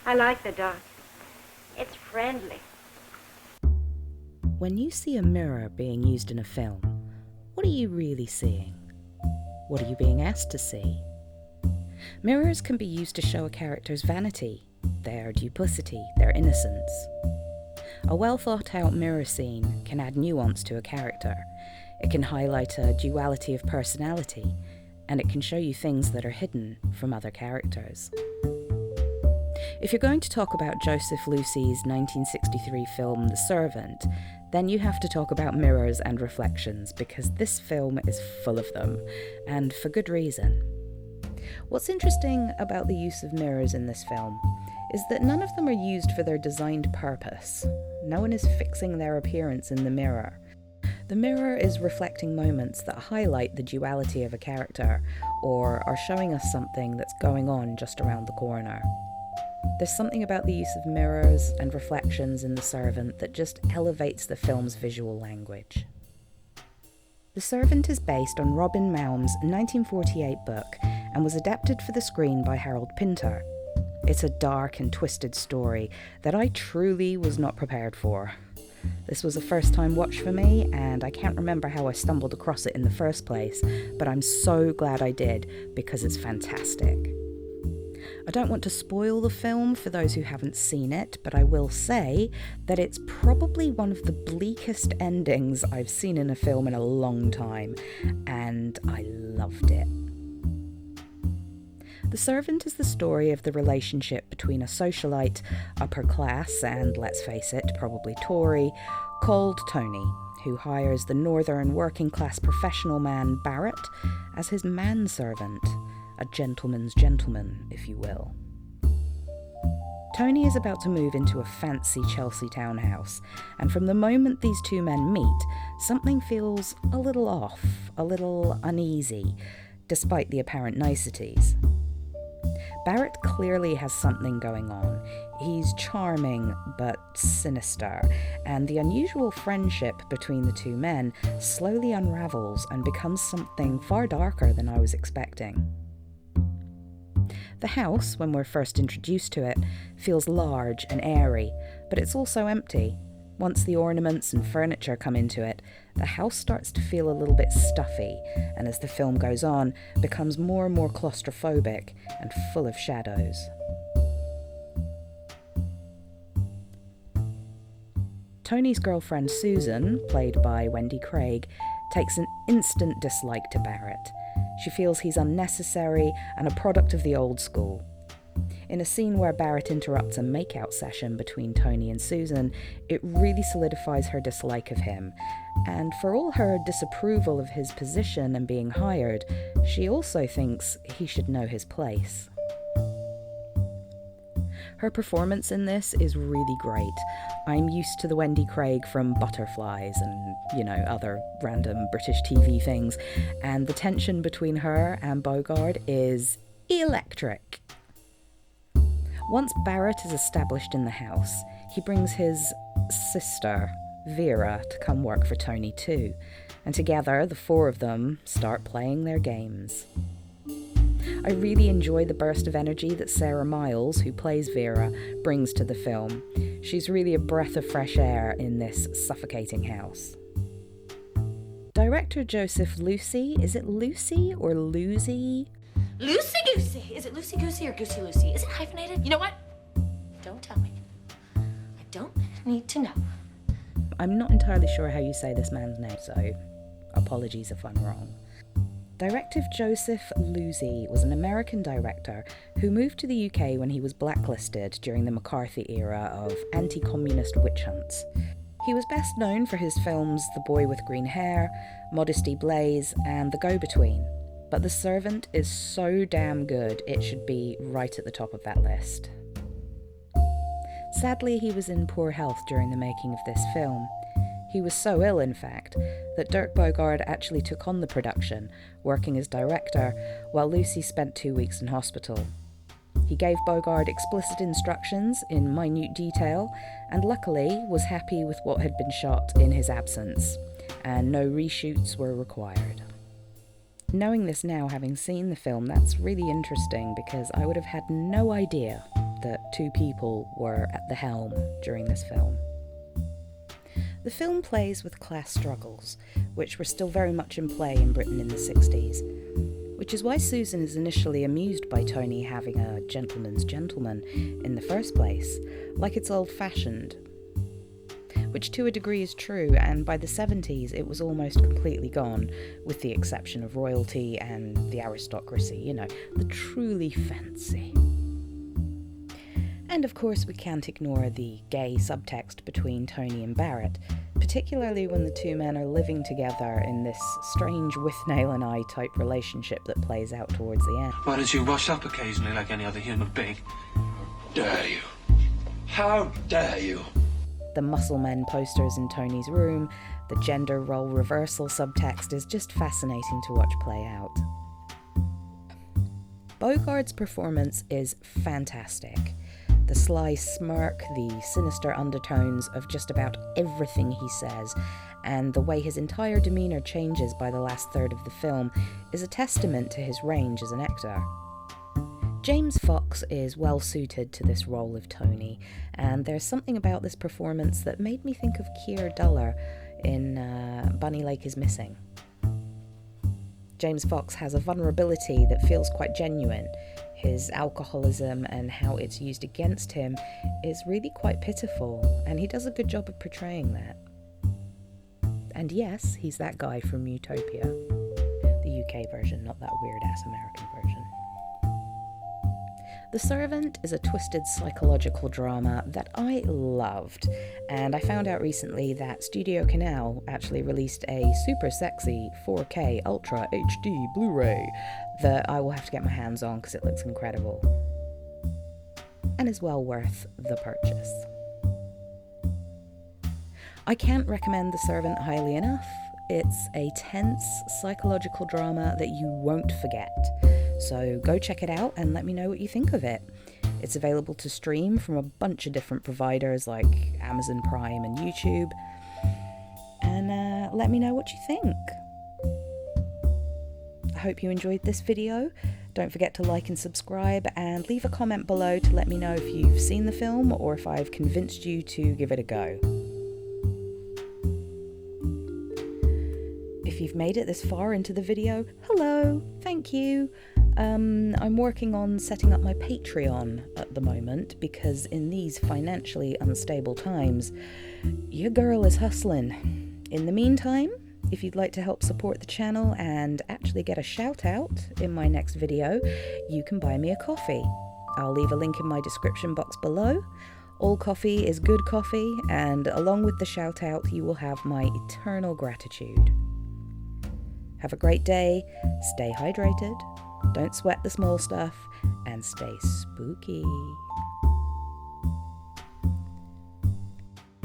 I like the dark. It's friendly. When you see a mirror being used in a film, what are you really seeing? What are you being asked to see? Mirrors can be used to show a character's vanity, their duplicity, their innocence. A well-thought-out mirror scene can add nuance to a character. It can highlight a duality of personality, and it can show you things that are hidden from other characters. If you're going to talk about Joseph Lucy's 1963 film The Servant, then you have to talk about mirrors and reflections, because this film is full of them, and for good reason. What's interesting about the use of mirrors in this film is that none of them are used for their designed purpose. No one is fixing their appearance in the mirror. The mirror is reflecting moments that highlight the duality of a character, or are showing us something that's going on just around the corner. There's something about the use of mirrors and reflections in The Servant that just elevates the film's visual language. The Servant is based on Robin Malm's 1948 book and was adapted for the screen by Harold Pinter. It's a dark and twisted story that I truly was not prepared for. This was a first-time watch for me, and I can't remember how I stumbled across it in the first place, but I'm so glad I did, because it's fantastic. I don't want to spoil the film for those who haven't seen it, but I will say that it's probably one of the bleakest endings I've seen in a film in a long time, and I loved it. The Servant is the story of the relationship between a socialite, upper class, and let's face it, probably Tory, called Tony, who hires the northern working class professional man Barrett as his manservant. A gentleman's gentleman, if you will. Tony is about to move into a fancy Chelsea townhouse, and from the moment these two men meet, something feels a little off, a little uneasy, despite the apparent niceties. Barrett clearly has something going on. He's charming, but sinister, and the unusual friendship between the two men slowly unravels and becomes something far darker than I was expecting. The house, when we're first introduced to it, feels large and airy, but it's also empty. Once the ornaments and furniture come into it, the house starts to feel a little bit stuffy, and as the film goes on, becomes more and more claustrophobic and full of shadows. Tony's girlfriend Susan, played by Wendy Craig, takes an instant dislike to Barrett. She feels he's unnecessary and a product of the old school. In a scene where Barrett interrupts a makeout session between Tony and Susan, it really solidifies her dislike of him. And for all her disapproval of his position and being hired, she also thinks he should know his place. Her performance in this is really great. I'm used to the Wendy Craig from Butterflies and, other random British TV things, and the tension between her and Bogarde is electric. Once Barrett is established in the house, he brings his sister, Vera, to come work for Tony too, and together the four of them start playing their games. I really enjoy the burst of energy that Sarah Miles, who plays Vera, brings to the film. She's really a breath of fresh air in this suffocating house. Director Joseph Lucy, is it Lucy or Lucy? Loosey-goosey. Is it loosey-goosey or goosey-loosey? Is it hyphenated? You know what? Don't tell me. I don't need to know. I'm not entirely sure how you say this man's name, so apologies if I'm wrong. Director Joseph Lucy was an American director who moved to the UK when he was blacklisted during the McCarthy era of anti-communist witch hunts. He was best known for his films The Boy with Green Hair, Modesty Blaise, and The Go-Between. But The Servant is so damn good, it should be right at the top of that list. Sadly, he was in poor health during the making of this film. He was so ill, in fact, that Dirk Bogarde actually took on the production, working as director, while Lucy spent 2 weeks in hospital. He gave Bogarde explicit instructions in minute detail, and luckily was happy with what had been shot in his absence, and no reshoots were required. Knowing this now, having seen the film, that's really interesting, because I would have had no idea. that two people were at the helm during this film. The film plays with class struggles, which were still very much in play in Britain in the 60s, which is why Susan is initially amused by Tony having a gentleman's gentleman in the first place, like it's old-fashioned. Which to a degree is true, and by the 70s it was almost completely gone, with the exception of royalty and the aristocracy, you know, the truly fancy. And of course we can't ignore the gay subtext between Tony and Barrett, particularly when the two men are living together in this strange with-nail and eye type relationship that plays out towards the end. Why don't you wash up occasionally like any other human being? Dare you? How dare you? The muscle men posters in Tony's room, the gender role reversal subtext is just fascinating to watch play out. Bogarde's performance is fantastic. The sly smirk, the sinister undertones of just about everything he says, and the way his entire demeanour changes by the last third of the film is a testament to his range as an actor. James Fox is well suited to this role of Tony, and there's something about this performance that made me think of Keir Dullard in Bunny Lake is Missing. James Fox has a vulnerability that feels quite genuine. His alcoholism and how it's used against him is really quite pitiful, and he does a good job of portraying that. And yes, he's that guy from Utopia, the UK version, not that weird-ass American version. The Servant is a twisted psychological drama that I loved, and I found out recently that Studio Canal actually released a super sexy 4K Ultra HD Blu-ray that I will have to get my hands on because it looks incredible, and is well worth the purchase. I can't recommend The Servant highly enough. It's a tense psychological drama that you won't forget. So go check it out and let me know what you think of it. It's available to stream from a bunch of different providers like Amazon Prime and YouTube. And let me know what you think. I hope you enjoyed this video. Don't forget to like and subscribe, and leave a comment below to let me know if you've seen the film or if I've convinced you to give it a go. If you've made it this far into the video, hello, thank you. I'm working on setting up my Patreon at the moment because in these financially unstable times, your girl is hustling. In the meantime, if you'd like to help support the channel and actually get a shout out in my next video, you can buy me a coffee. I'll leave a link in my description box below. All coffee is good coffee, and along with the shout out, you will have my eternal gratitude. Have a great day, stay hydrated, don't sweat the small stuff, and stay spooky.